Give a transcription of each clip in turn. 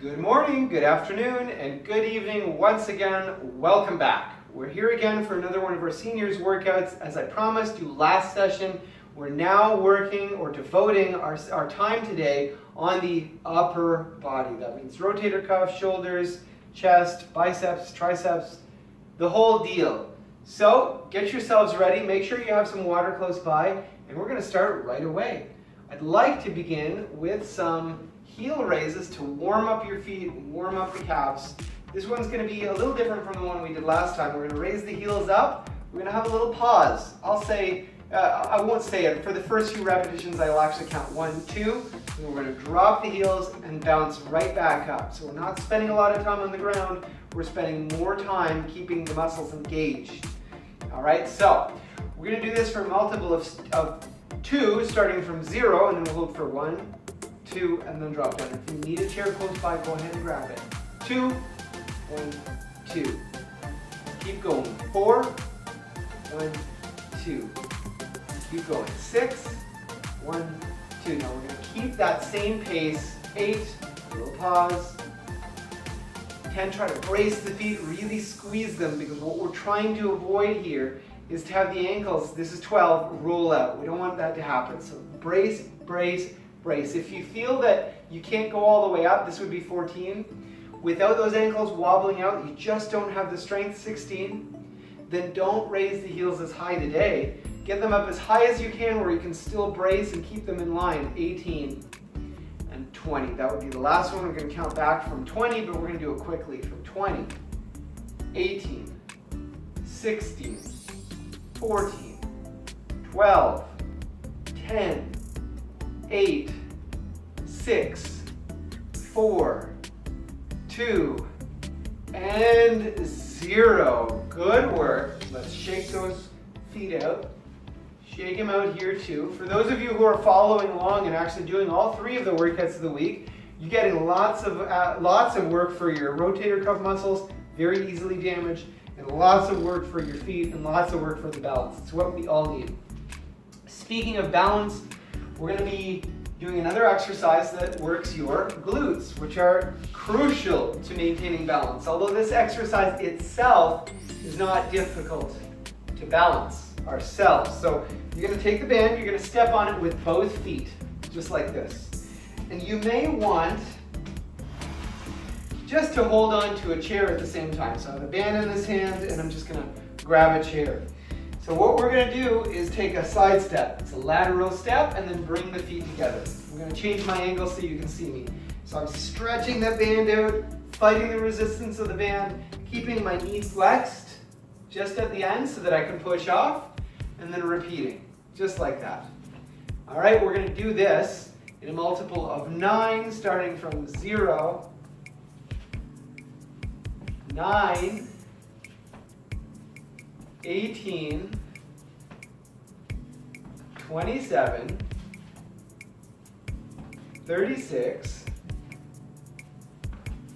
Good morning, good afternoon, and good evening once again. Welcome back. We're here again for another one of our seniors workouts. As I promised you last session, we're now working or devoting our time today on the upper body. That means rotator cuff, shoulders, chest, biceps, triceps, the whole deal. So get yourselves ready, make sure you have some water close by, and we're going to start right away. I'd like to begin with some heel raises to warm up your feet, warm up the calves. This one's going to be a little different from the one we did last time. We're going to raise the heels up. We're going to have a little pause. I'll say, I won't say it. For the first few repetitions, I'll actually count 1, 2. And we're going to drop the heels and bounce right back up. So we're not spending a lot of time on the ground. We're spending more time keeping the muscles engaged. All right, so we're going to do this for a multiple of 2, starting from 0, and then we'll hold for 1, 2, and then drop down. If you need a chair close by, go ahead and grab it. 2, 1, 2. Keep going. 4, 1, 2. Keep going. 6, 1, 2. Now we're going to keep that same pace. 8, a little pause. 10, try to brace the feet, really squeeze them, because what we're trying to avoid here is to have the ankles, this is 12, roll out. We don't want that to happen. So brace, brace, brace. If you feel that you can't go all the way up, this would be 14. Without those ankles wobbling out, you just don't have the strength, 16. Then don't raise the heels as high today. Get them up as high as you can where you can still brace and keep them in line, 18 and 20. That would be the last one. We're going to count back from 20, but we're going to do it quickly. From 20, 18, 16, 14, 12, 10, 8, 6, 4, 2, and 0. Good work. Let's shake those feet out. Shake them out here too. For those of you who are following along and actually doing all 3 of the workouts of the week, you're getting lots of work for your rotator cuff muscles, very easily damaged, and lots of work for your feet and lots of work for the balance. It's what we all need. Speaking of balance, we're going to be doing another exercise that works your glutes, which are crucial to maintaining balance. Although this exercise itself is not difficult to balance ourselves. So you're going to take the band, you're going to step on it with both feet, just like this. And you may want just to hold on to a chair at the same time. So I have a band in this hand and I'm just going to grab a chair. So what we're going to do is take a side step. It's a lateral step, and then bring the feet together. I'm going to change my angle so you can see me. So I'm stretching that band out, fighting the resistance of the band, keeping my knee flexed just at the end so that I can push off, and then repeating, just like that. All right, we're going to do this in a multiple of 9, starting from 0, 9, 18, 27, 36,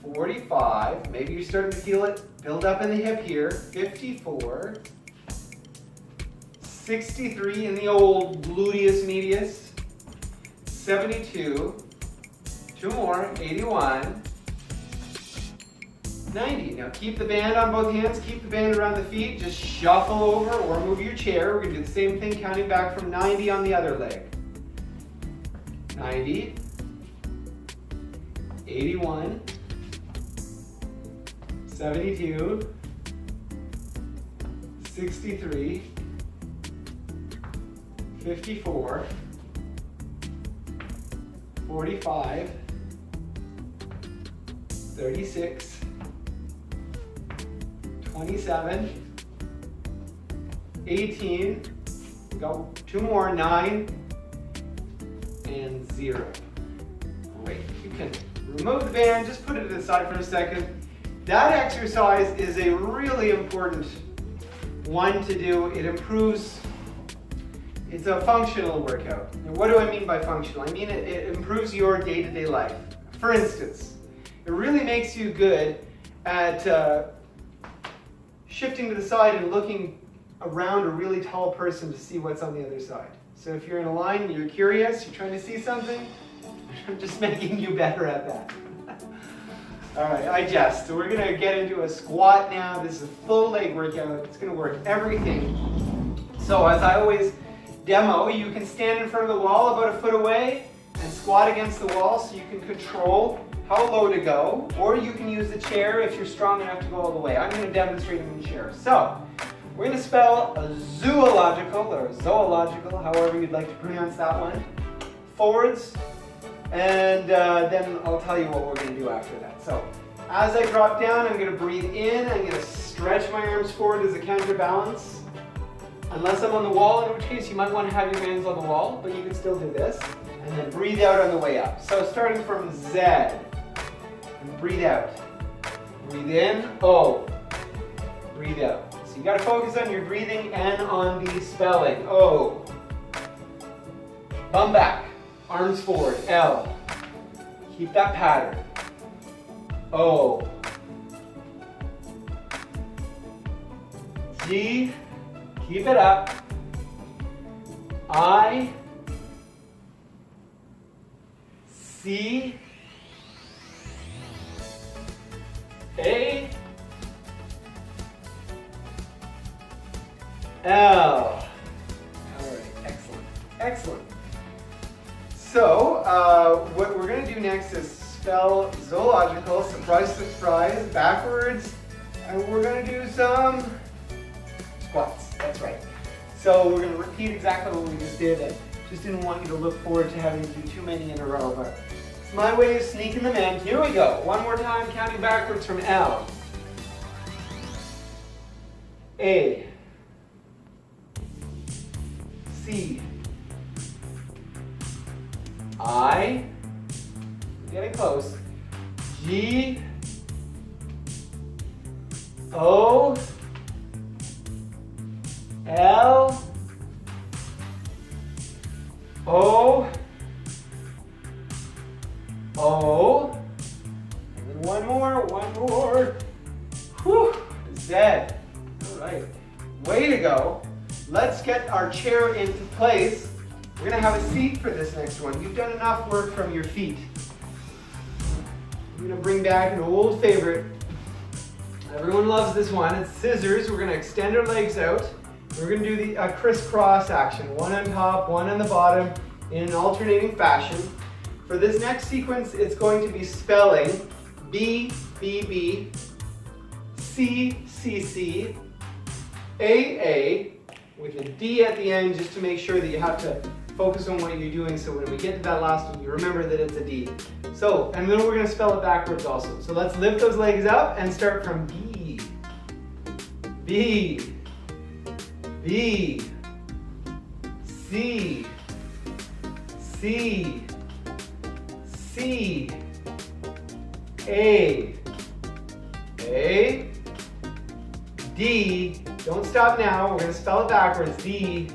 45, maybe you're starting to feel it build up in the hip here, 54, 63 in the old gluteus medius, 72, 2 more, 81, 90. Now keep the band on both hands, keep the band around the feet, just shuffle over or move your chair. We're going to do the same thing, counting back from 90 on the other leg. 90, 81, 72, 63, 54, 45, 36, 27, 18, go 2 more, 9, and 0. Great. You can remove the band, just put it to the side for a second. That exercise is a really important one to do. It improves, it's a functional workout. And what do I mean by functional? I mean it improves your day-to-day life. For instance, it really makes you good at shifting to the side and looking around a really tall person to see what's on the other side. So if you're in a line and you're curious, you're trying to see something, I'm just making you better at that. All right, I jest. So we're gonna get into a squat now. This is a full leg workout. It's gonna work everything. So as I always demo, you can stand in front of the wall about a foot away and squat against the wall so you can control how low to go, or you can use the chair if you're strong enough to go all the way. I'm gonna demonstrate in the chair. So we're gonna spell a zoological or zoological, however you'd like to pronounce that one, forwards, and then I'll tell you what we're gonna do after that. So as I drop down, I'm gonna breathe in, I'm gonna stretch my arms forward as a counterbalance. Unless I'm on the wall, in which case you might want to have your hands on the wall, but you can still do this. And then breathe out on the way up. So starting from Z, and breathe out. Breathe in, O. Breathe out. So you gotta focus on your breathing and on the spelling. O. Bum back, arms forward, L. Keep that pattern. O. G. Keep it up. I. C. A. L. All right, excellent, excellent. So what we're going to do next is spell zoological, surprise, surprise, backwards, and we're going to do some squats. That's right. So we're going to repeat exactly what we just did. I just didn't want you to look forward to having to do too many in a row, but it's my way of sneaking them in. Here we go. One more time, counting backwards from L. A. C. I. Getting close. G. O. L. O. O. And then one more. Whew. Z. All right. Way to go. Let's get our chair into place. We're going to have a seat for this next one. You've done enough work from your feet. I'm going to bring back an old favorite. Everyone loves this one. It's scissors. We're going to extend our legs out. We're going to do the crisscross action. One on top, one on the bottom in an alternating fashion. For this next sequence, it's going to be spelling B, B, B, C, C, C, A, A, with a D at the end just to make sure that you have to focus on what you're doing so when we get to that last one, you remember that it's a D. So, and then we're going to spell it backwards also. So let's lift those legs up and start from B, B, B, C, C, C, A, D. Don't stop now. We're going to spell it backwards. D,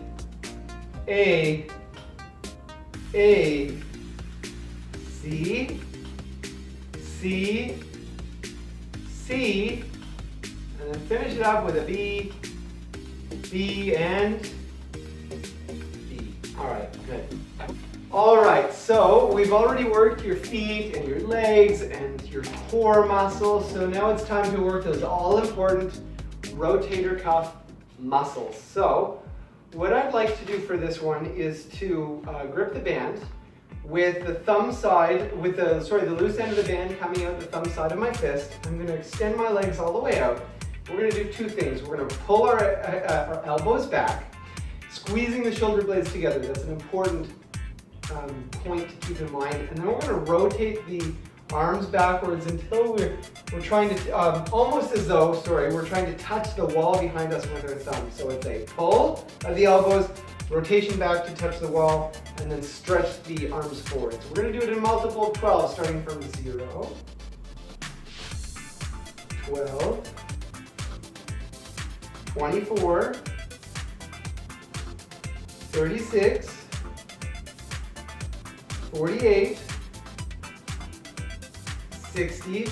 A, C, C, C, and then finish it up with a B, B, and B. All right, good. All right, so we've already worked your feet and your legs and your core muscles, so now it's time to work those all-important rotator cuff muscles. So what I'd like to do for this one is to grip the band with the thumb side, with the loose end of the band coming out the thumb side of my fist. I'm going to extend my legs all the way out. We're going to do two things. We're going to pull our elbows back, squeezing the shoulder blades together. That's an important point to keep in mind. And then we're going to rotate the arms backwards until we're trying to, almost as though, we're trying to touch the wall behind us with our thumb. So it's a pull of the elbows, rotation back to touch the wall, and then stretch the arms forward. So we're going to do it in multiple 12, starting from 0, 12, 24, 36, 48, 60,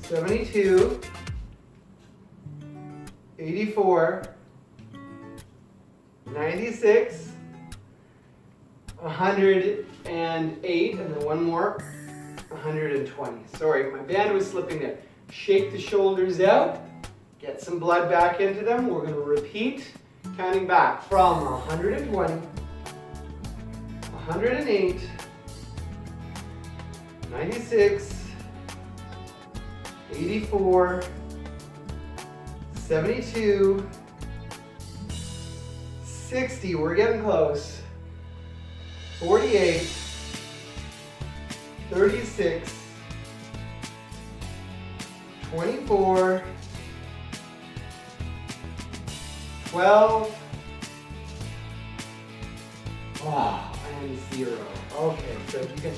72, 84, 96, 108, and then one more, 120. Sorry, my band was slipping there. Shake the shoulders out. Get some blood back into them. We're going to repeat, counting back from 120, 108, 96, 84, 72, 60, we're getting close, 48, 36, 24, 12, and 0. Okay, so if you can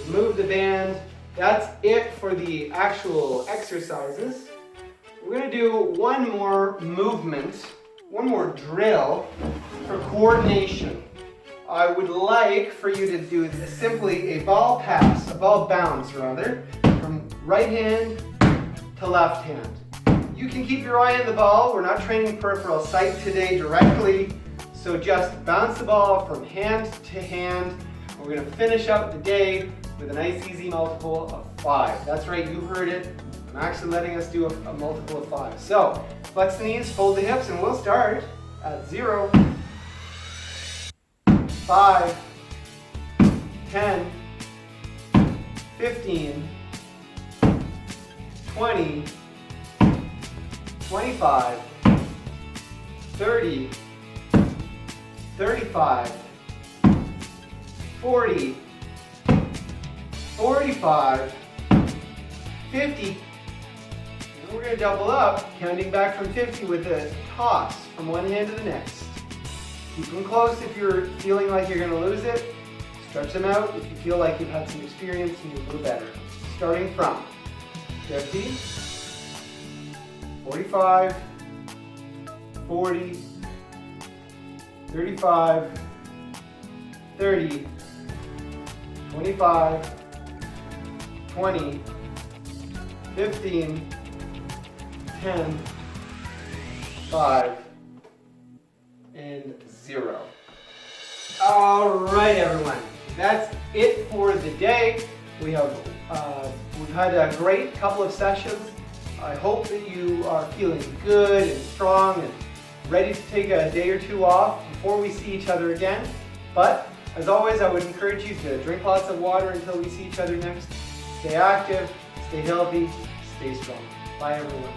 remove the band, that's it for the actual exercises. We're going to do one more movement, one more drill for coordination. I would like for you to do simply a ball pass, a ball bounce rather, from right hand to left hand. You can keep your eye on the ball. We're not training peripheral sight today directly, so just bounce the ball from hand to hand. We're going to finish out the day with a nice easy multiple of 5. That's right, you heard it. I'm actually letting us do a multiple of 5. So, flex the knees, fold the hips, and we'll start at 0, 5, 10, 15, 20, 25, 30, 35, 40, 45, 50, and we're going to double up, counting back from 50 with a toss from one hand to the next. Keep them close if you're feeling like you're going to lose it. Stretch them out if you feel like you've had some experience and you'll do better. Starting from 50, 45, 40, 35, 30, 25, 20, 15, 10, 5, and 0. All right, everyone. That's it for the day. We've had a great couple of sessions. I hope that you are feeling good and strong and ready to take a day or two off before we see each other again. But as always, I would encourage you to drink lots of water until we see each other next. Stay active, stay healthy, stay strong. Bye, everyone.